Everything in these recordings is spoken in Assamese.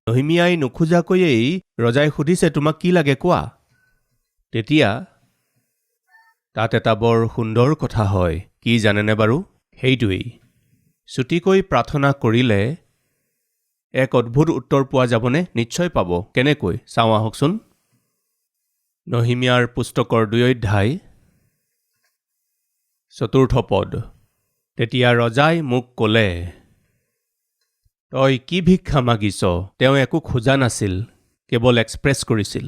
নহিমিয়াই নোখোজাকৈয়েই ৰজাই সুধিছে, তোমাক কি লাগে কোৱা? তেতিয়া তাত এটা বৰ সুন্দৰ কথা হয়। কি জানেনে বাৰু? সেইটোৱেই, চুটিকৈ প্ৰাৰ্থনা কৰিলে এক অদ্ভুত উত্তৰ পোৱা যাবনে? নিশ্চয় পাব। কেনেকৈ? চাওঁ আহকচোন। নহিমিয়াৰ পুস্তকৰ 2 অধ্যায় 4 পদ। তেতিয়া ৰজাই মোক ক'লে, তই কি ভিক্ষা মাগিছ? তেওঁ একো খোজা নাছিল, কেৱল এক্সপ্ৰেছ কৰিছিল।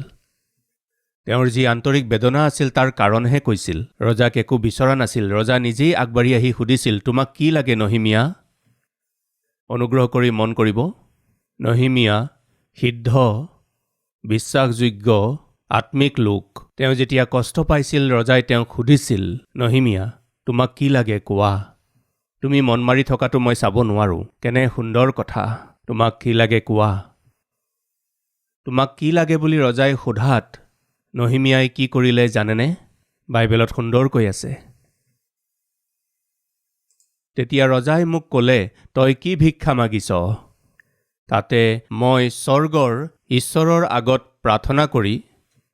তেওঁৰ যি আন্তৰিক বেদনা আছিল তাৰ কাৰণহে কৈছিল। ৰজাক একো বিচৰা নাছিল। ৰজা নিজেই আগবাঢ়ি আহি সুধিছিল, তোমাক কি লাগে নহিমিয়া? অনুগ্ৰহ কৰি মন কৰিব, নহিমিয়া সিদ্ধ, বিশ্বাসযোগ্য, আত্মিক লোক। তেওঁ যেতিয়া কষ্ট পাইছিল, ৰজাই তেওঁক সুধিছিল, নহিমিয়া তোমাক কি লাগে কোৱা? তুমি মন মাৰি থকাটো মই চাব নোৱাৰোঁ। কেনে সুন্দৰ কথা। তোমাক কি লাগে কোৱা? তোমাক কি লাগে বুলি ৰজাই সোধাত নহিমিয়াই কি কৰিলে জানেনে? বাইবেলত সুন্দৰকৈ আছে। তেতিয়া ৰজাই মোক ক'লে, তই কি ভিক্ষা মাগিছ? তাতে মই স্বৰ্গৰ ঈশ্বৰৰ আগত প্ৰাৰ্থনা কৰি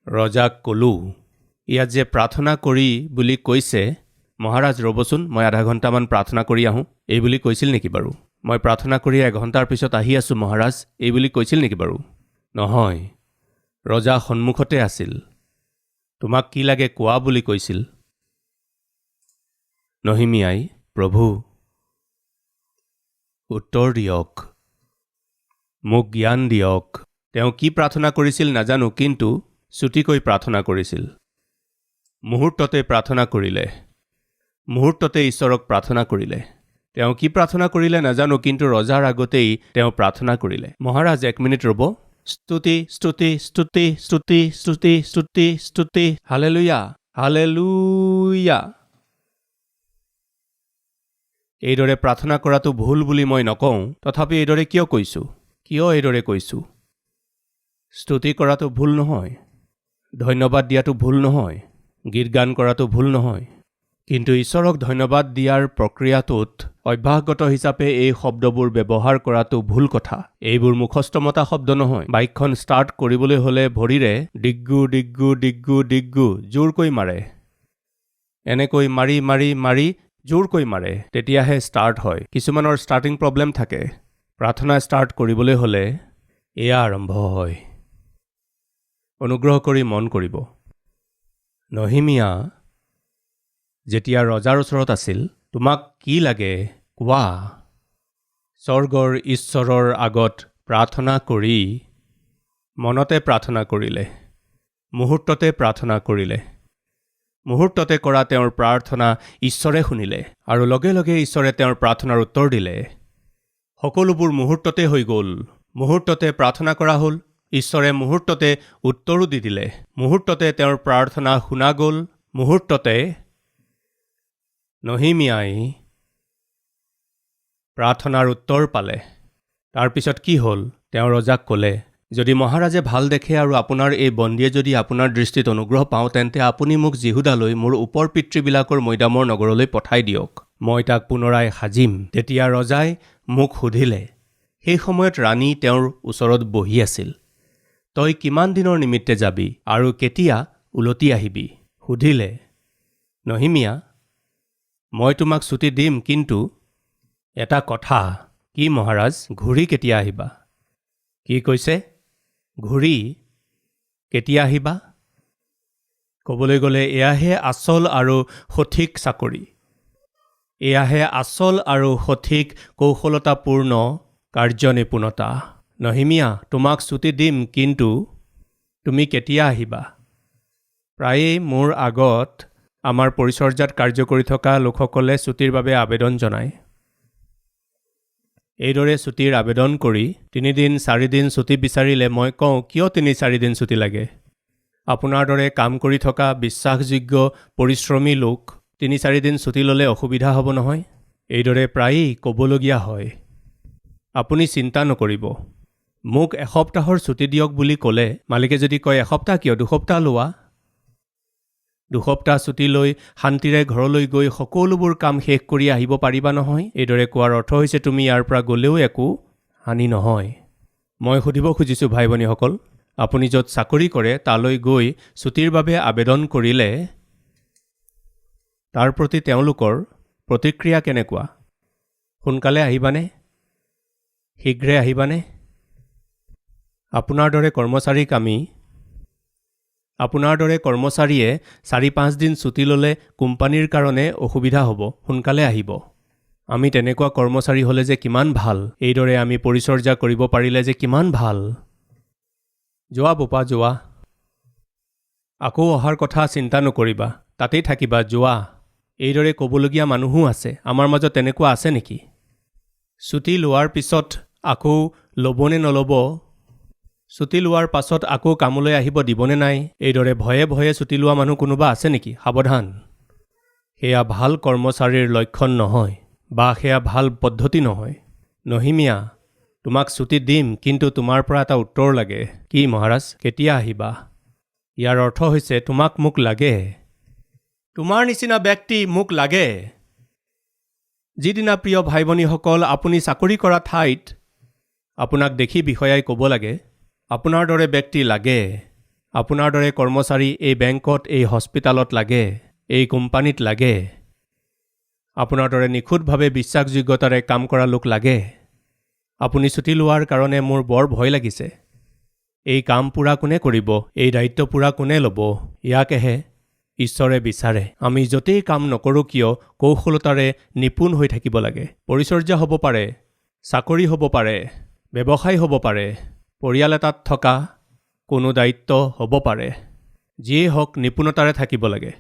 ৰজাক ক'লোঁ। ইয়াত যে প্ৰাৰ্থনা কৰি বুলি কৈছে, মহাৰাজ ৰ'বচোন, মই আধা ঘণ্টামান প্ৰাৰ্থনা কৰি আহোঁ, এই বুলি কৈছিল নেকি বাৰু? মই প্ৰাৰ্থনা কৰি 1 ঘণ্টাৰ পিছত আহি আছোঁ মহাৰাজ, এই বুলি কৈছিল নেকি বাৰু? নহয়, ৰজা সন্মুখতে আছিল। তোমাক কি লাগে কোৱা বুলি কৈছিল। নহিমিয়াই, প্ৰভু উত্তৰ দিয়ক, মোক জ্ঞান দিয়ক। তেওঁ কি প্ৰাৰ্থনা কৰিছিল নাজানো, কিন্তু চুটিকৈ প্ৰাৰ্থনা কৰিছিল। মুহূৰ্ততে প্ৰাৰ্থনা কৰিলে, মুহূৰ্ততে ঈশ্বৰক প্ৰাৰ্থনা কৰিলে। তেওঁ কি প্ৰাৰ্থনা কৰিলে নাজানো, কিন্তু ৰজাৰ আগতেই তেওঁ প্ৰাৰ্থনা কৰিলে। মহাৰাজ 1 মিনিট ৰ'ব। স্তুতি স্তুতি স্তুতি স্তুতি স্তুতি স্তুতি স্তুতি, হালেলুয়া হালেলুয়া। এইদৰে প্ৰাৰ্থনা কৰাটো ভুল বুলি মই নকওঁ, তথাপি এইদৰে কিয় কৈছোঁ? কিয় এইদৰে কৈছোঁ? স্তুতি কৰাটো ভুল নহয়, ধন্যবাদ দিয়াটো ভুল নহয়, গীত গান কৰাটো ভুল নহয়, কিন্তু ঈশ্বৰক ধন্যবাদ দিয়াৰ প্ৰক্ৰিয়াটোত অভ্যাসগত হিচাপে এই শব্দবোৰ ব্যৱহাৰ কৰাটো ভুল কথা। এইবোৰ মুখস্থমতা শব্দ নহয়। বাইকখন ষ্টাৰ্ট কৰিবলৈ হ'লে ভৰিৰে ডিগ্গু ডিগ্গু ডিগ্গু ডিগ্গু জোৰকৈ মাৰে। এনেকৈ মাৰি মাৰি মাৰি জোৰকৈ মাৰে, তেতিয়াহে ষ্টাৰ্ট হয়। কিছুমানৰ ষ্টাৰ্টিং প্ৰব্লেম থাকে। প্ৰাৰ্থনা ষ্টাৰ্ট কৰিবলৈ হ'লে এয়া আৰম্ভ হয়। অনুগ্ৰহ কৰি মন কৰিব, নহিমিয়া যেতিয়া ৰজাৰ ওচৰত আছিল, তোমাক কি লাগে কোৱা? স্বৰ্গৰ ঈশ্বৰৰ আগত প্ৰাৰ্থনা কৰি মনতে প্ৰাৰ্থনা কৰিলে, মুহূৰ্ততে প্ৰাৰ্থনা কৰিলে। মুহূৰ্ততে কৰা তেওঁৰ প্ৰাৰ্থনা ঈশ্বৰে শুনিলে, আৰু লগে লগে ঈশ্বৰে তেওঁৰ প্ৰাৰ্থনাৰ উত্তৰ দিলে। সকলোবোৰ মুহূৰ্ততে হৈ গ'ল। মুহূৰ্ততে প্ৰাৰ্থনা কৰা হ'ল, ঈশ্বৰে মুহূৰ্ততে উত্তৰো দি দিলে। মুহূৰ্ততে তেওঁৰ প্ৰাৰ্থনা শুনা গ'ল। মুহূৰ্ততে নহিমিয়াই প্ৰাৰ্থনাৰ উত্তৰ পালে। তাৰপিছত কি হ'ল? তেওঁ ৰজাক ক'লে, যদি মহাৰাজে ভাল দেখে আৰু আপোনাৰ এই বন্দীয়ে যদি আপোনাৰ দৃষ্টিত অনুগ্ৰহ পাওঁ, তেন্তে আপুনি মোক জিহুদালৈ, মোৰ ওপৰ পিতৃবিলাকৰ মৈদামৰ নগৰলৈ পঠাই দিয়ক। মই তাক পুনৰাই সাজিম। তেতিয়া ৰজাই মোক সুধিলে, সেই সময়ত ৰাণী তেওঁৰ ওচৰত বহি আছিল, তই কিমান দিনৰ নিমিত্তে যাবি আৰু কেতিয়া উলটি আহিবি? সুধিলে, নহিমিয়া মই তোমাক ছুটি দিম, কিন্তু এটা কথা। কি মহাৰাজ? ঘূৰি কেতিয়া আহিবা? কি কৈছে? ঘূৰি কেতিয়া আহিবা? ক'বলৈ গ'লে এয়াহে আচল আৰু সঠিক চাকৰি। এয়াহে আচল আৰু সঠিক কৌশলতাপূৰ্ণ কাৰ্যনিপুণতা। নহিমিয়া তোমাক ছুটি দিম, কিন্তু তুমি কেতিয়া আহিবা? প্ৰায়েই মোৰ আগত আমাৰ পৰিচৰ্যাত কাৰ্য কৰি থকা লোকসকলে ছুটিৰ বাবে আবেদন জনায়। এইদৰে ছুটিৰ আবেদন কৰি 3 দিন 4 দিন ছুটি বিচাৰিলে মই কওঁ, কিয় 3-4 দিন ছুটি লাগে? আপোনাৰ দৰে কাম কৰি থকা বিশ্বাসযোগ্য পৰিশ্ৰমী লোক 3-4 দিন ছুটি ল'লে অসুবিধা হ'ব নহয়? এইদৰে প্ৰায়েই ক'বলগীয়া হয়। আপুনি চিন্তা নকৰিব, মোক এসপ্তাহৰ ছুটি দিয়ক বুলি ক'লে মালিকে যদি কয়, এসপ্তাহ কিয়, 2 সপ্তাহ লোৱা। 2 সপ্তাহ ছুটি লৈ শান্তিৰে ঘৰলৈ গৈ সকলোবোৰ কাম শেষ কৰি আহিব পাৰিবা নহয়? এইদৰে কোৱাৰ অৰ্থ হৈছে তুমি ইয়াৰ পৰা গ'লেও একো হানি নহয়। মই সুধিব খুজিছোঁ ভাই ভনীসকল, আপুনি য'ত চাকৰি কৰে তালৈ গৈ ছুটিৰ বাবে আবেদন কৰিলে তাৰ প্ৰতি তেওঁলোকৰ প্ৰতিক্ৰিয়া কেনেকুৱা? সোনকালে আহিবানে? শীঘ্ৰে আহিবানে? আপোনাৰ দৰে কৰ্মচাৰীয়ে 4-5 দিন ছুটি ল'লে কোম্পানীৰ কাৰণে অসুবিধা হ'ব। সোনকালে আহিব। আমি তেনেকুৱা কৰ্মচাৰী হ'লে যে কিমান ভাল, এইদৰে আমি পৰিচৰ্যা কৰিব পাৰিলে যে কিমান ভাল। যোৱা বোপা যোৱা, আকৌ অহাৰ কথা চিন্তা নকৰিবা, তাতেই থাকিবা, যোৱা। এইদৰে ক'বলগীয়া মানুহো আছে। আমাৰ মাজত তেনেকুৱা আছে নেকি? ছুটি লোৱাৰ পিছত আকৌ ল'বনে নল'ব, ছুটি লোৱাৰ পাছত আকৌ কামলৈ আহিব দিবনে নাই, এইদৰে ভয়ে ভয়ে ছুটি লোৱা মানুহ কোনোবা আছে নেকি? সাৱধান, সেয়া ভাল কৰ্মচাৰীৰ লক্ষণ নহয় বা সেয়া ভাল পদ্ধতি নহয়। নহিমিয়া, তোমাক ছুটি দিম, কিন্তু তোমাৰ পৰা এটা উত্তৰ লাগে। কি মহাৰাজ, কেতিয়া আহিবা? ইয়াৰ অৰ্থ হৈছে তোমাক মোক লাগে। তোমাৰ নিচিনা ব্যক্তি মোক লাগে। যিদিনা প্ৰিয় ভাই ভনীসকল আপুনি চাকৰি কৰা ঠাইত আপোনাক দেখি বিষয়াই ক'ব লাগে, আপোনাৰ দৰে ব্যক্তি লাগে, আপোনাৰ দৰে কৰ্মচাৰী এই বেংকত, এই হস্পিটালত লাগে, এই কোম্পানীত লাগে, আপোনাৰ দৰে নিখুঁতভাৱে বিশ্বাসযোগ্যতাৰে কাম কৰা লোক লাগে। আপুনি ছুটি লোৱাৰ কাৰণে মোৰ বৰ ভয় লাগিছে। এই কাম পূৰা কোনে কৰিব? এই দায়িত্ব পূৰা কোনে ল'ব? ইয়াকেহে ঈশ্বৰে বিচাৰে। আমি য'তেই কাম নকৰোঁ কিয় কৌশলতাৰে নিপুণ হৈ থাকিব লাগে। পৰিচৰ্যা হ'ব পাৰে, চাকৰি হ'ব পাৰে, ব্যৱসায় হ'ব পাৰে, পৰিয়াল এটাত থকা কোনো দায়িত্ব হ'ব পাৰে। যিয়েই হওক নিপুণতাৰে থাকিব লাগে।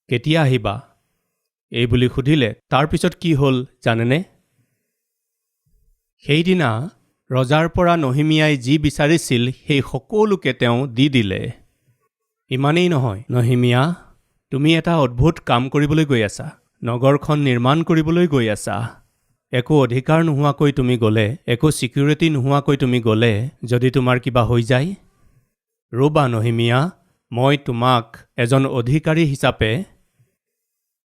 কেতিয়া আহিবা? এই বুলি সুধিলে তাৰ পিছত কি হ'ল জানেনে? সেইদিনা ৰজাৰ পৰা নহিমিয়াই যি বিচাৰিছিল সেই সকলোকে তেওঁ দি দিলে। ইমানেই নহয়, নহিমিয়া, তুমি এটা অদ্ভুত কাম কৰিবলৈ গৈ আছা। নগৰখন নিৰ্মাণ কৰিবলৈ গৈ আছা। একো অধিকাৰ নোহোৱাকৈ তুমি গ'লে, একো ছিকিউৰিটি নোহোৱাকৈ তুমি গ'লে, যদি তোমাৰ কিবা হৈ যায়? ৰ'বা নহিমিয়া, মই তোমাক এজন অধিকাৰী হিচাপে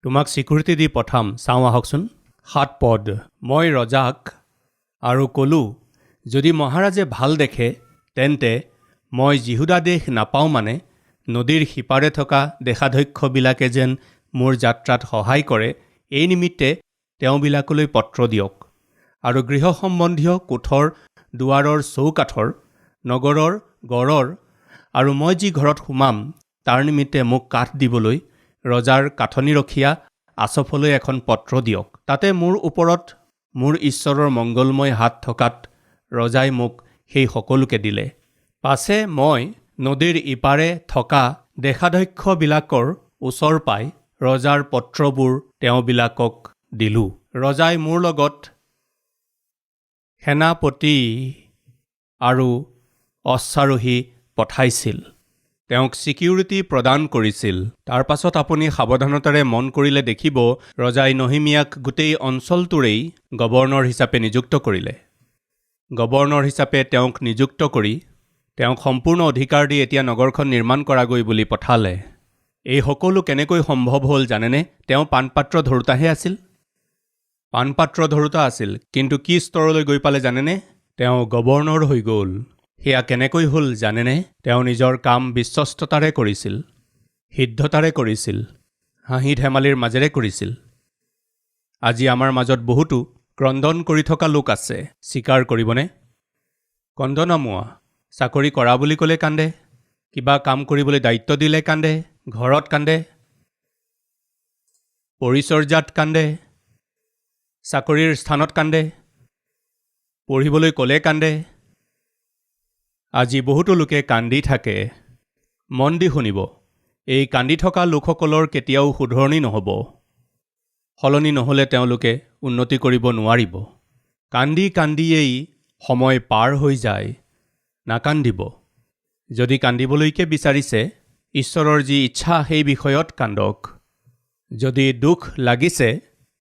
তোমাক ছিকিউৰিটি দি পঠাম। চাওঁ আহকচোন। 7 পদ। মই ৰজাক আৰু ক'লোঁ, যদি মহাৰাজে ভাল দেখে তেন্তে মই জিহুদা দেশ নাপাওঁ, মানে নদীৰ সিপাৰে থকা দেশাধ্যক্ষবিলাকে যেন মোৰ যাত্ৰাত সহায় কৰে, এই নিমিত্তে তেওঁবিলাকলৈ পত্ৰ দিয়ক। আৰু গৃহ সম্বন্ধীয় কোঠৰ দুৱাৰৰ চৌকাঠৰ, নগৰৰ গড়ৰ আৰু মই যি ঘৰত সোমাম তাৰ নিমিত্তে মোক কাঠ দিবলৈ ৰজাৰ কাঠনিৰখীয়া আছফলৈ এখন পত্ৰ দিয়ক। তাতে মোৰ ওপৰত মোৰ ঈশ্বৰৰ মংগলময় হাত থকাত ৰজাই মোক সেই সকলোকে দিলে। পাছে মই নদীৰ ইপাৰে থকা দেশাধ্যক্ষবিলাকৰ ওচৰ পাই ৰজাৰ পত্ৰবোৰ তেওঁবিলাকক দিলোঁ। ৰজাই মোৰ লগত সেনাপতি আৰু অশ্বাৰোহী পঠাইছিল, তেওঁক ছিকিউৰিটি প্ৰদান কৰিছিল। তাৰ পাছত আপুনি সাৱধানতাৰে মন কৰিলে দেখিব ৰজাই নহিমিয়াক গোটেই অঞ্চলটোৰেই গৱৰ্ণৰ হিচাপে নিযুক্ত কৰিলে। গৱৰ্ণৰ হিচাপে তেওঁক নিযুক্ত কৰি তেওঁক সম্পূৰ্ণ অধিকাৰ দি এতিয়া নগৰখন নিৰ্মাণ কৰাগৈ বুলি পঠালে। এই সকলো কেনেকৈ সম্ভৱ হ'ল জানেনে? তেওঁ পাণপাত্ৰ ধৰোতাহে আছিল। পাণপাত্ৰ ধৰোতা আছিল, কিন্তু কি স্তৰলৈ গৈ পালে জানেনে? তেওঁ গৱৰ্ণৰ হৈ গ'ল। সেয়া কেনেকৈ হ'ল জানেনে? তেওঁ নিজৰ কাম বিশ্বস্ততাৰে কৰিছিল, সিদ্ধতাৰে কৰিছিল, হাঁহি ধেমালিৰ মাজেৰে কৰিছিল। আজি আমাৰ মাজত বহুতো ক্ৰন্দন কৰি থকা লোক আছে। স্বীকাৰ কৰিবনে? কন্দনামুৱা। চাকৰি কৰা বুলি ক'লে কান্দে, কিবা কাম কৰিবলৈ দায়িত্ব দিলে কান্দে, ঘৰত কান্দে, পৰিচৰ্যাত কান্দে, চাকৰিৰ স্থানত কান্দে, পঢ়িবলৈ ক'লে কান্দে। আজি বহুতো লোকে কান্দি থাকে। মন দি শুনিব, এই কান্দি থকা লোকসকলৰ কেতিয়াও শুধৰণি নহ'ব। সলনি নহ'লে তেওঁলোকে উন্নতি কৰিব নোৱাৰিব। কান্দি কান্দিয়েই সময় পাৰ হৈ যায়। নাকান্দিব। যদি কান্দিবলৈকে বিচাৰিছে, ঈশ্বৰৰ যি ইচ্ছা সেই বিষয়ত কান্দক। যদি দুখ লাগিছে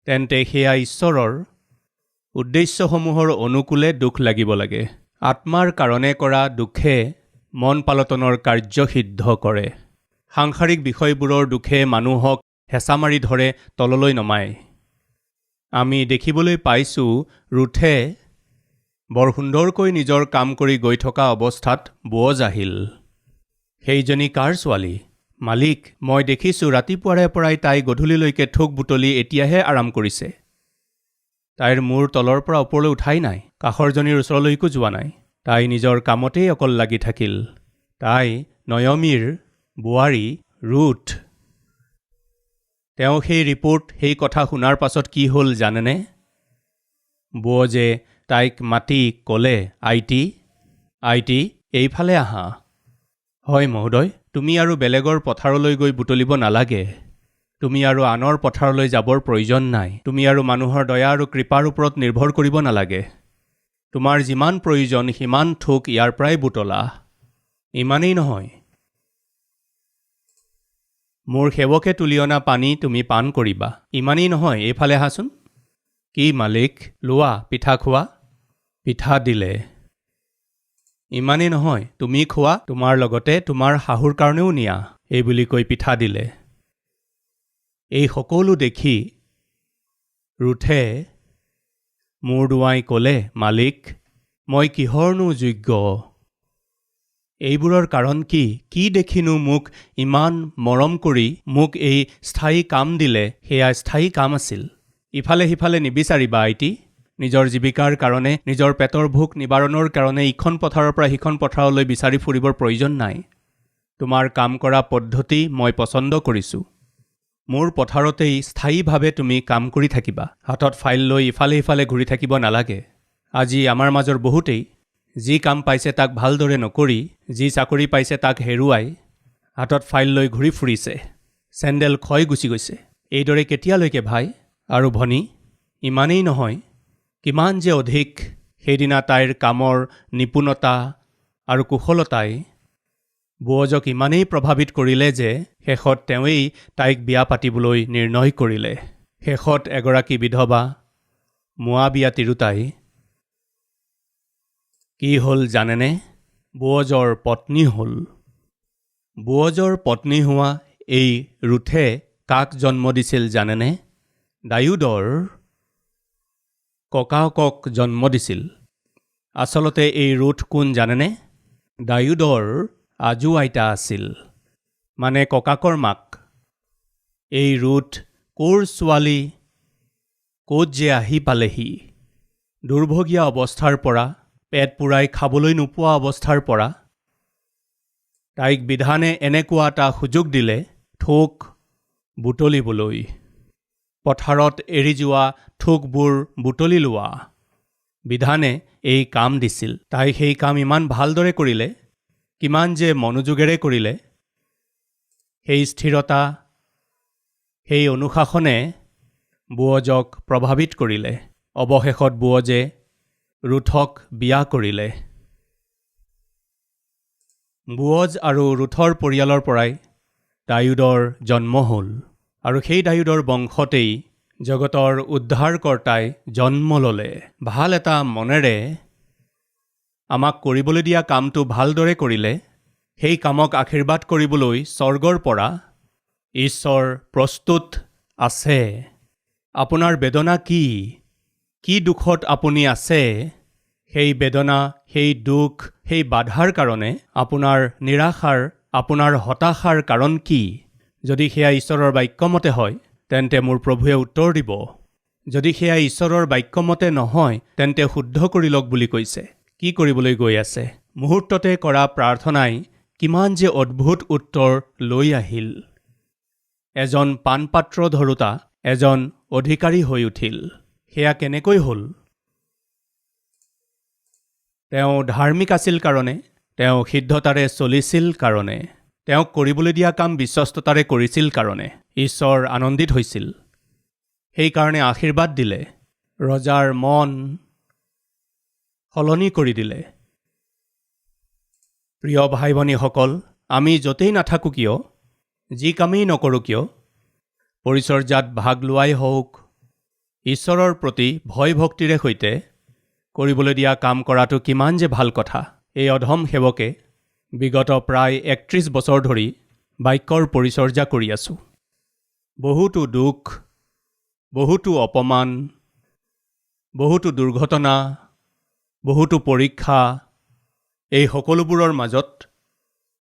তেন্তে সেয়া ঈশ্বৰৰ উদ্দেশ্যসমূহৰ অনুকূলে দুখ লাগিব লাগে। আত্মাৰ কাৰণে কৰা দুখে মন পালটনৰ কাৰ্য সিদ্ধ কৰে। সাংসাৰিক বিষয়বোৰৰ দুখে মানুহক হেঁচা মাৰি ধৰে, তললৈ নমায়। আমি দেখিবলৈ পাইছোঁ ৰুথে বৰ সুন্দৰকৈ নিজৰ কাম কৰি গৈ থকা অৱস্থাত বুৱজ আহিল। সেইজনী কাৰ ছোৱালী? মালিক, মই দেখিছোঁ ৰাতিপুৱাৰে পৰাই তাই গধূলিলৈকে থোক বুটলি এতিয়াহে আৰাম কৰিছে। তাইৰ মূৰ তলৰ পৰা ওপৰলৈ উঠাই নাই, কাষৰজনীৰ ওচৰলৈকো যোৱা নাই। তাই নিজৰ কামতেই অকল লাগি থাকিল। তাই নয়মীৰ বোৱাৰী ৰুথ। তেওঁ সেই ৰিপৰ্ট, সেই কথা শুনাৰ পাছত কি হ'ল জানেনে? বুৱজে তাইক মাতি ক'লে, আইটি, এইফালে আহা। হয় মহোদয়, তুমি আৰু বেলেগৰ পথাৰলৈ গৈ বুটলিব নালাগে। তুমি আৰু আনৰ পথাৰলৈ যাবৰ প্ৰয়োজন নাই। তুমি আৰু মানুহৰ দয়া আৰু কৃপাৰ ওপৰত নিৰ্ভৰ কৰিব নালাগে। তোমাৰ যিমান প্ৰয়োজন সিমান থোক ইয়াৰ পৰাই বুটলা। ইমানেই নহয়, মোৰ সেৱকে তুলি অনা পানী তুমি পান কৰিবা। ইমানেই নহয়, এইফালে আহাচোন। কি মালিক, লোৱা, পিঠা খোৱা। পিঠা দিলে। ইমানেই নহয়, তুমি খোৱা, তোমাৰ লগতে তোমাৰ শাহুৰ কাৰণেও নিয়া, এই বুলি কৈ পিঠা দিলে। এই সকলো দেখি ৰুথে মূৰ দুৱাই ক'লে, মালিক, মই কিহৰনো যোগ্য? এইবোৰৰ কাৰণ কি দেখিনো মোক ইমান মৰম কৰি মোক এই স্থায়ী কাম দিলে? সেয়া স্থায়ী কাম আছিল। ইফালে সিফালে নিবিচাৰিবা আইটি। নিজৰ জীৱিকাৰ কাৰণে, নিজৰ পেটৰ ভোক নিবাৰণৰ কাৰণে ইখন পথাৰৰ পৰা সিখন পথাৰলৈ বিচাৰি ফুৰিবৰ প্ৰয়োজন নাই। তোমাৰ কাম কৰা পদ্ধতি মই পচন্দ কৰিছোঁ। মোৰ পথাৰতেই স্থায়ীভাৱে তুমি কাম কৰি থাকিবা। হাতত ফাইল লৈ ইফালে সিফালে ঘূৰি থাকিব নালাগে। আজি আমাৰ মাজৰ বহুতেই যি কাম পাইছে তাক ভালদৰে নকৰি, যি চাকৰি পাইছে তাক হেৰুৱাই হাতত ফাইল লৈ ঘূৰি ফুৰিছে। চেণ্ডেল ক্ষয় গুচি গৈছে। এইদৰে কেতিয়ালৈকে ভাই আৰু ভনী? ইমানেই নহয়, কিমান যে অধিক। সেইদিনা তাইৰ কামৰ নিপুণতা আৰু কুশলতাই বুৱজক ইমানেই প্ৰভাৱিত কৰিলে যে শেষত তেওঁৱেই তাইক বিয়া পাতিবলৈ নিৰ্ণয় কৰিলে। শেষত এগৰাকী বিধৱা মোৱাবিয়া তিৰোতাই কি হ'ল জানেনে? বুৱজৰ পত্নী হ'ল। বুৱজৰ পত্নী হোৱা এই ৰুথে কাক জন্ম দিছিল জানেনে? দায়ুদৰ ককাকক জন্ম দিছিল। আচলতে এই ৰুথ কোন জানেনে? দায়ুদৰ আজু আইতা আছিল, মানে ককাকৰ মাক। এই ৰুথ ক'ৰ ছোৱালী, ক'ত যে আহি পালেহি। দুৰ্ভগীয়া অৱস্থাৰ পৰা, পেট পূৰাই খাবলৈ নোপোৱা অৱস্থাৰ পৰা তাইক বিধানে এনেকুৱা এটা সুযোগ দিলে থোক বুটলিবলৈ। পথাৰত এৰি যোৱা থোকবোৰ বুটলি লোৱা। বিধানে এই কাম দিছিল। তাই সেই কাম ইমান ভালদৰে কৰিলে, কিমান যে মনোযোগেৰে কৰিলে। সেই স্থিৰতা, সেই অনুশাসনে বুৱজক প্ৰভাৱিত কৰিলে। অৱশেষত বুৱজে ৰুথক বিয়া কৰিলে। বুৱজ আৰু ৰুথৰ পৰিয়ালৰ পৰাই দায়ুদৰ জন্ম হ'ল, আৰু সেই দায়ুদৰ বংশতেই জগতৰ উদ্ধাৰকৰ্তাই জন্ম ল'লে। ভাল এটা মনেৰে আমাক কৰিবলৈ দিয়া কামটো ভালদৰে কৰিলে, সেই কামক আশীৰ্বাদ কৰিবলৈ স্বৰ্গৰ পৰা ঈশ্বৰ প্ৰস্তুত আছে। আপোনাৰ বেদনা কি দুখত আপুনি আছে? সেই বেদনা, সেই দুখ, সেই বাধাৰ কাৰণে, আপোনাৰ নিৰাশাৰ, আপোনাৰ হতাশাৰ কাৰণ কি? যদি সেয়া ঈশ্বৰৰ বাক্যমতে হয়, তেন্তে মোৰ প্ৰভুৱে উত্তৰ দিব। যদি সেয়া ঈশ্বৰৰ বাক্যমতে নহয়, তেন্তে শুদ্ধ কৰি লওক বুলি কৈছে। কি কৰিবলৈ গৈ আছে? মুহূৰ্ততে কৰা প্ৰাৰ্থনাই কিমান যে অদ্ভুত উত্তৰ লৈ আহিল। এজন পাণপাত্ৰ ধৰোতা এজন অধিকাৰী হৈ উঠিল। সেয়া কেনেকৈ হ'ল? তেওঁ ধাৰ্মিক আছিল কাৰণে, তেওঁ সিদ্ধতাৰে চলিছিল কাৰণে, তেওঁক কৰিবলৈ দিয়া কাম বিশ্বস্ততাৰে কৰিছিল কাৰণে ঈশ্বৰ আনন্দিত হৈছিল। সেইকাৰণে আশীৰ্বাদ দিলে। ৰজাৰ মন সলনি কৰি দিলে। প্ৰিয় ভাই ভনীসকল, আমি য'তেই নাথাকোঁ কিয়, যি কামেই নকৰোঁ কিয়, পৰিচৰ্যাত ভাগ লোৱাই হওক, ঈশ্বৰৰ প্ৰতি ভয় ভক্তিৰে সৈতে কৰিবলৈ দিয়া কাম কৰাটো কিমান যে ভাল কথা। এই অধম সেৱকে বিগত প্ৰায় ৩১ বছৰ ধৰি বাক্যৰ পৰিচৰ্যা কৰি আছোঁ। বহুতো দুখ, বহুতো অপমান, বহুতো দুৰ্ঘটনা, বহুতো পৰীক্ষা, এই সকলোবোৰৰ মাজত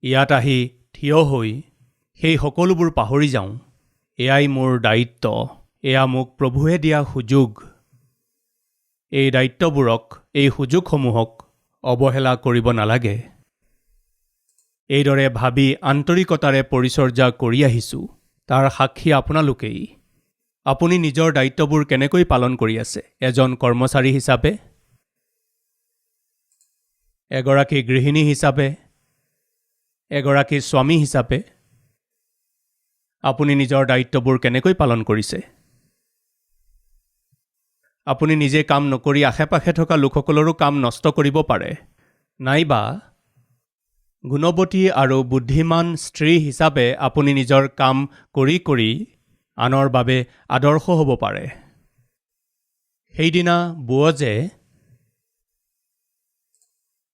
ইয়াত আহি থিয় হৈ সেই সকলোবোৰ পাহৰি যাওঁ। এয়াই মোৰ দায়িত্ব, এয়া মোক প্ৰভুৱে দিয়া সুযোগ। এই দায়িত্ববোৰক, এই সুযোগসমূহক অৱহেলা কৰিব নালাগে। এইদৰে ভাবি আন্তৰিকতাৰে পৰিচৰ্যা কৰি আহিছোঁ। তাৰ সাক্ষী আপোনালোকেই। আপুনি নিজৰ দায়িত্ববোৰ কেনেকৈ পালন কৰি আছে? এজন কৰ্মচাৰী হিচাপে, এগৰাকী গৃহিণী হিচাপে, এগৰাকী স্বামী হিচাপে আপুনি নিজৰ দায়িত্ববোৰ কেনেকৈ পালন কৰিছে? আপুনি নিজে কাম নকৰি আশে-পাশে থকা লোকসকলৰো কাম নষ্ট কৰিব পাৰে। নাইবা গুণৱতী আৰু বুদ্ধিমান স্ত্ৰী হিচাপে আপুনি নিজৰ কাম কৰি কৰি আনৰ বাবে আদৰ্শ হ'ব পাৰে। সেইদিনা বোৱজে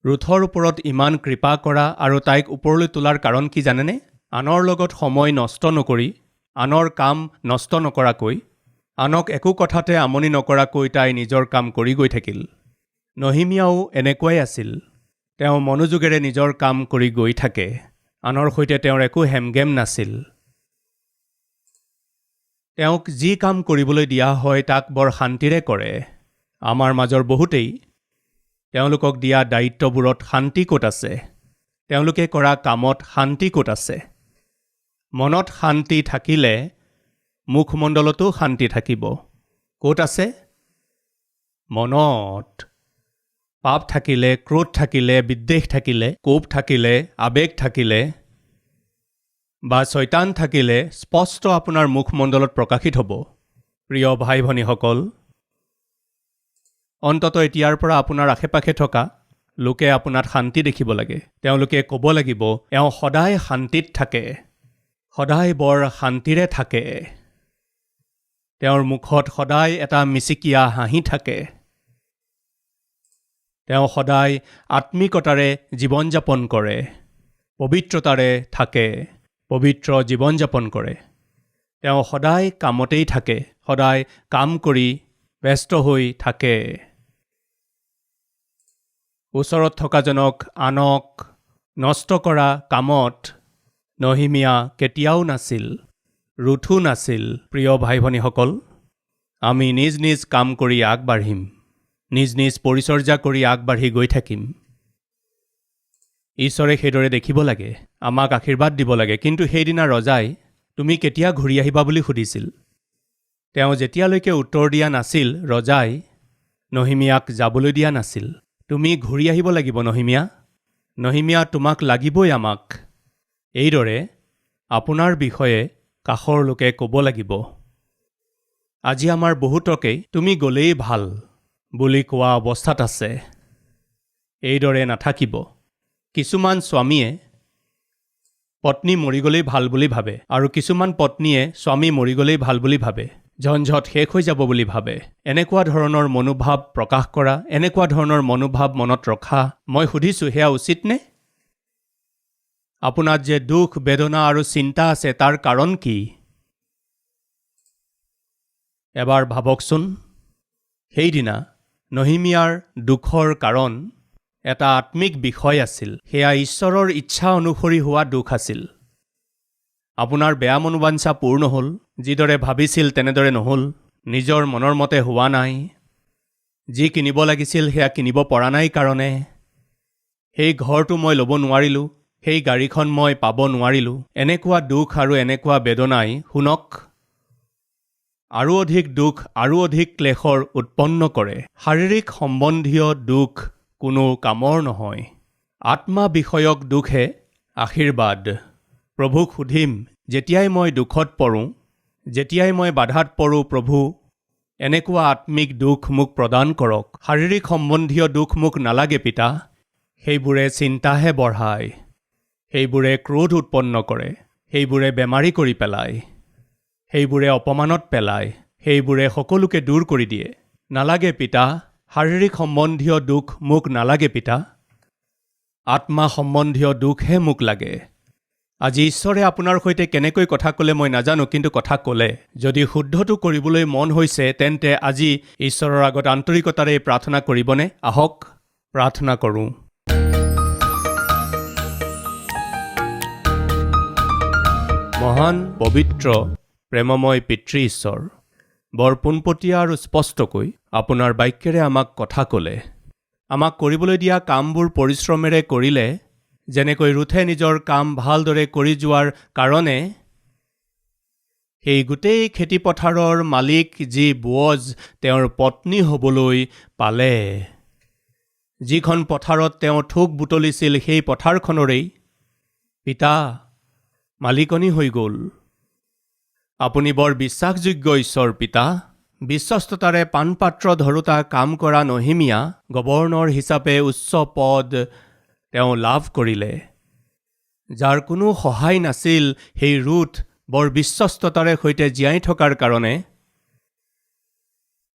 ৰুথৰ ওপৰত ইমান কৃপা কৰা আৰু তাইক ওপৰলৈ তোলাৰ কাৰণ কি জানেনে? আনৰ লগত সময় নষ্ট নকৰি, আনৰ কাম নষ্ট নকৰাকৈ, আনক একো কথাতে আমনি নকৰাকৈ তাই নিজৰ কাম কৰি গৈ থাকিল। নহিমিয়াও এনেকুৱাই আছিল। তেওঁ মনোযোগেৰে নিজৰ কাম কৰি গৈ থাকে। আনৰ সৈতে তেওঁৰ একো হেমগেম নাছিল। তেওঁক যি কাম কৰিবলৈ দিয়া হয় তাক বৰ শান্তিৰে কৰে। আমাৰ মাজৰ বহুতেই তেওঁলোকক দিয়া দায়িত্ববোৰত শান্তি ক'ত আছে? তেওঁলোকে কৰা কামত শান্তি ক'ত আছে? মনত শান্তি থাকিলে মুখমণ্ডলতো শান্তি থাকিব। ক'ত আছে? মনত। পাপ থাকিলে, ক্ৰোধ থাকিলে, বিদ্বেষ থাকিলে, কোপ থাকিলে, আৱেগ থাকিলে বা শয়তান থাকিলে স্পষ্ট আপোনাৰ মুখমণ্ডলত প্ৰকাশিত হ'ব। প্ৰিয় ভাই ভনীসকল, অন্তত এতিয়াৰ পৰা আপোনাৰ আশে-পাশে থকা লোকে আপোনাত শান্তি দেখিব লাগে। তেওঁলোকে ক'ব লাগিব, এওঁ সদায় শান্তিত থাকে, সদায় বৰ শান্তিৰে থাকে, তেওঁৰ মুখত সদায় এটা মিচিকিয়া হাঁহি থাকে, তেওঁ সদায় আত্মিকতাৰে জীৱন যাপন কৰে, পবিত্ৰতাৰে থাকে, পবিত্ৰ জীৱন যাপন কৰে। তেওঁ সদায় কামতেই থাকে, সদায় কাম কৰি ব্যস্ত হৈ থাকে। ওচৰত থকাজনক, আনক নষ্ট কৰা কামত নহিমিয়া কেতিয়াও নাছিল, ৰুথো নাছিল। প্ৰিয় ভাই ভনীসকল, আমি নিজ নিজ কাম কৰি আগবাঢ়িম, নিজ নিজ পৰিচৰ্যা কৰি আগবাঢ়ি গৈ থাকিম। ঈশ্বৰে সেইদৰে দেখিব লাগে, আমাক আশীৰ্বাদ দিব লাগে। কিন্তু সেইদিনা ৰজাই তুমি কেতিয়া ঘূৰি আহিবা বুলি সুধিছিল। তেওঁ যেতিয়ালৈকে উত্তৰ দিয়া নাছিল, ৰজাই নহিমিয়াক যাবলৈ দিয়া নাছিল। তুমি ঘূৰি আহিব লাগিব নহিমিয়া, নহিমিয়া তোমাক লাগিবই আমাক। এইদৰে আপোনাৰ বিষয়ে কাষৰ লোকে ক'ব লাগিব। আজি আমাৰ বহুতকেই তুমি গ'লেই ভাল বুলি কোৱা অৱস্থাত আছে। এইদৰে নাথাকিব। কিছুমান স্বামীয়ে পত্নী মৰি গ'লেই ভাল বুলি ভাবে আৰু কিছুমান পত্নীয়ে স্বামী মৰি গ'লেই ভাল বুলি ভাবে, ঝঞ্ঝট শেষ হৈ যাব বুলি ভাবে। এনেকুৱা ধৰণৰ মনোভাৱ প্ৰকাশ কৰা, এনেকুৱা ধৰণৰ মনোভাৱ মনত ৰখা, মই সুধিছোঁ, সেয়া উচিত নে? আপোনাৰ যে দুখ, বেদনা আৰু চিন্তা আছে, তাৰ কাৰণ কি? এবাৰ ভাবকচোন। সেইদিনা নহিমিয়াৰ দুখৰ কাৰণ এটা আত্মিক বিষয় আছিল। সেয়া ঈশ্বৰৰ ইচ্ছা অনুসৰি হোৱা দুখ আছিল। আপোনাৰ বেয়া মনোবাঞ্ছা পূৰ্ণ হ'ল, যিদৰে ভাবিছিল তেনেদৰে নহ'ল, নিজৰ মনৰ মতে হোৱা নাই, যি কিনিব লাগিছিল সেয়া কিনিব পৰা নাই কাৰণে, সেই ঘৰটো মই ল'ব নোৱাৰিলোঁ, সেই গাড়ীখন মই পাব নোৱাৰিলোঁ। এনেকুৱা দুখ আৰু এনেকুৱা বেদনাই শুনক আৰু অধিক দুখ আৰু অধিক ক্লেশৰ উৎপন্ন কৰে। শাৰীৰিক সম্বন্ধীয় দুখ কোনো কামৰ নহয়। আত্মা বিষয়ক দুখহে আশীৰ্বাদ। প্ৰভুক সুধিম, যেতিয়াই মই দুখত পৰোঁ, যেতিয়াই মই বাধাত পৰোঁ, প্ৰভু এনেকুৱা আত্মিক দুখ মোক প্ৰদান কৰক। শাৰীৰিক সম্বন্ধীয় দুখ মোক নালাগে পিতা। সেইবোৰে চিন্তাহে বঢ়ায়, সেইবোৰে ক্ৰোধ উৎপন্ন কৰে, সেইবোৰে বেমাৰী কৰি পেলায়, সেইবোৰে অপমানত পেলায়, সেইবোৰে সকলোকে দূৰ কৰি দিয়ে। নালাগে পিতা, শাৰীৰিক সম্বন্ধীয় দুখ মোক নালাগে পিতা, আত্মা সম্বন্ধীয় দুখহে মোক লাগে। আজি ঈশ্বৰে আপোনাৰ সৈতে কেনেকৈ কথা ক'লে মই নাজানো, কিন্তু কথা ক'লে। যদি শুদ্ধটো কৰিবলৈ মন হৈছে তেন্তে আজি ঈশ্বৰৰ আগত আন্তৰিকতাৰে প্ৰাৰ্থনা কৰিবনে? আহক প্ৰাৰ্থনা কৰোঁ। মহান পবিত্ৰ প্ৰেমময় পিতৃ ঈশ্বৰ, বৰ পোনপটীয়া আৰু স্পষ্টকৈ আপোনাৰ বাক্যেৰে আমাক কথা ক'লে। আমাক কৰিবলৈ দিয়া কামবোৰ পৰিশ্ৰমেৰে কৰিলে, যেনেকৈ ৰুথে নিজৰ কাম ভালদৰে কৰি যোৱাৰ কাৰণে সেই গোটেই খেতিপথাৰৰ মালিক যি বুৱজ তেওঁৰ পত্নী হ'বলৈ পালে। যিখন পথাৰত তেওঁ থোক বুটলিছিল সেই পথাৰখনৰেই পিতা মালিকনী হৈ গ'ল। আপুনি বৰ বিশ্বাসযোগ্য ঈশ্বৰ পিতা। বিশ্বস্ততাৰে পাণপাত্ৰ ধৰোতা কাম কৰা নহিমীয়া গৱৰ্ণৰ হিচাপে উচ্চ পদ তেওঁ লাভ কৰিলে। যাৰ কোনো সহায় নাছিল সেই ৰুথ বৰ বিশ্বস্ততাৰে সৈতে জীয়াই থকাৰ কাৰণে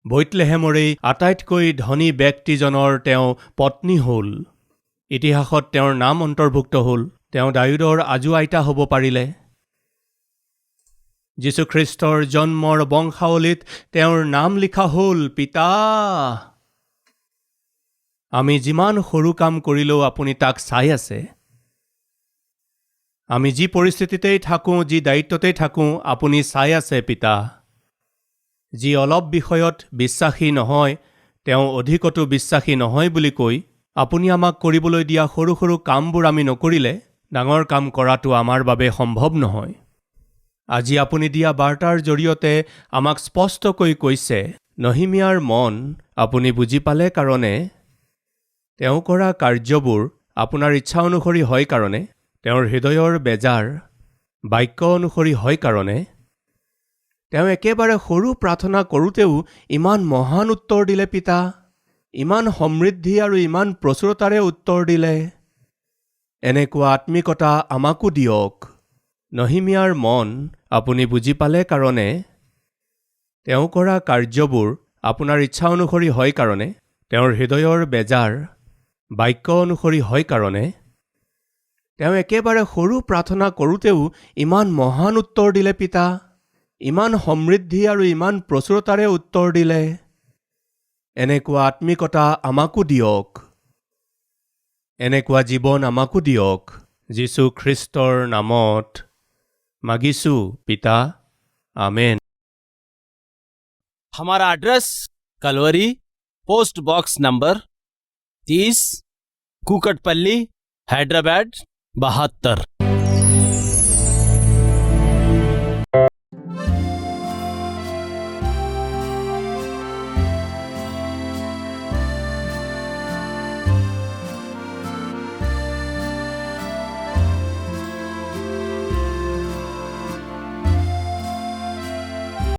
বৈতলেহেমৰেই আটাইতকৈ ধনী ব্যক্তিজনৰ তেওঁ পত্নী হ'ল। ইতিহাসত তেওঁৰ নাম অন্তৰ্ভুক্ত হ'ল। তেওঁ দায়ুদৰ আজু আইতা হ'ব পাৰিলে। যীশুখ্ৰীষ্টৰ জন্মৰ বংশাৱলীত তেওঁৰ নাম লিখা হ'ল পিতা। আমি যিমান সৰু কাম কৰিলেও আপুনি তাক চাই আছে। আমি যি পৰিস্থিতিতেই থাকোঁ, যি দায়িত্বতেই থাকোঁ, আপুনি চাই আছে পিতা। যি অলপ বিষয়ত বিশ্বাসী নহয়, তেওঁ অধিকতো বিশ্বাসী নহয় বুলি কৈ আপুনি আমাক কৰিবলৈ দিয়া সৰু সৰু কামবোৰ আমি নকৰিলে ডাঙৰ কাম কৰাটো আমাৰ বাবে সম্ভৱ নহয়। আজি আপুনি দিয়া বাৰ্তাৰ জৰিয়তে আমাক স্পষ্টকৈ কৈছে, নহিমীয়াৰ মন আপুনি বুজি পালে কাৰণে, তেওঁ কৰা কাৰ্যবোৰ আপোনাৰ ইচ্ছা অনুসৰি হয় কাৰণে, তেওঁৰ হৃদয়ৰ বেজাৰ বাক্য অনুসৰি হয় কাৰণে, তেওঁ একেবাৰে সৰু প্ৰাৰ্থনা কৰোঁতেও ইমান মহান উত্তৰ দিলে পিতা। ইমান সমৃদ্ধি আৰু ইমান প্ৰচুৰতাৰে উত্তৰ দিলে। এনেকুৱা আত্মিকতা আমাকো দিয়ক। নহিমীয়াৰ মন আপুনি বুজি পালে কাৰণে, তেওঁ কৰা কাৰ্যবোৰ আপোনাৰ ইচ্ছা অনুসৰি হয় কাৰণে, তেওঁৰ হৃদয়ৰ বেজাৰ বাক্য অনুসৰি হয় কাৰণে, তেওঁ একেবাৰে সৰু প্ৰাৰ্থনা কৰোঁতেও ইমান মহান উত্তৰ দিলে পিতা। ইমান সমৃদ্ধি আৰু ইমান প্ৰচুৰতাৰে উত্তৰ দিলে। এনেকুৱা আত্মিকতা আমাকো দিয়ক। এনেকুৱা জীৱন আমাকো দিয়ক। যীশু খ্ৰীষ্টৰ নামত মাগিছোঁ পিতা, আমেন। हमारा address Calvary, post box number 30, Kukatpally, Hyderabad 72।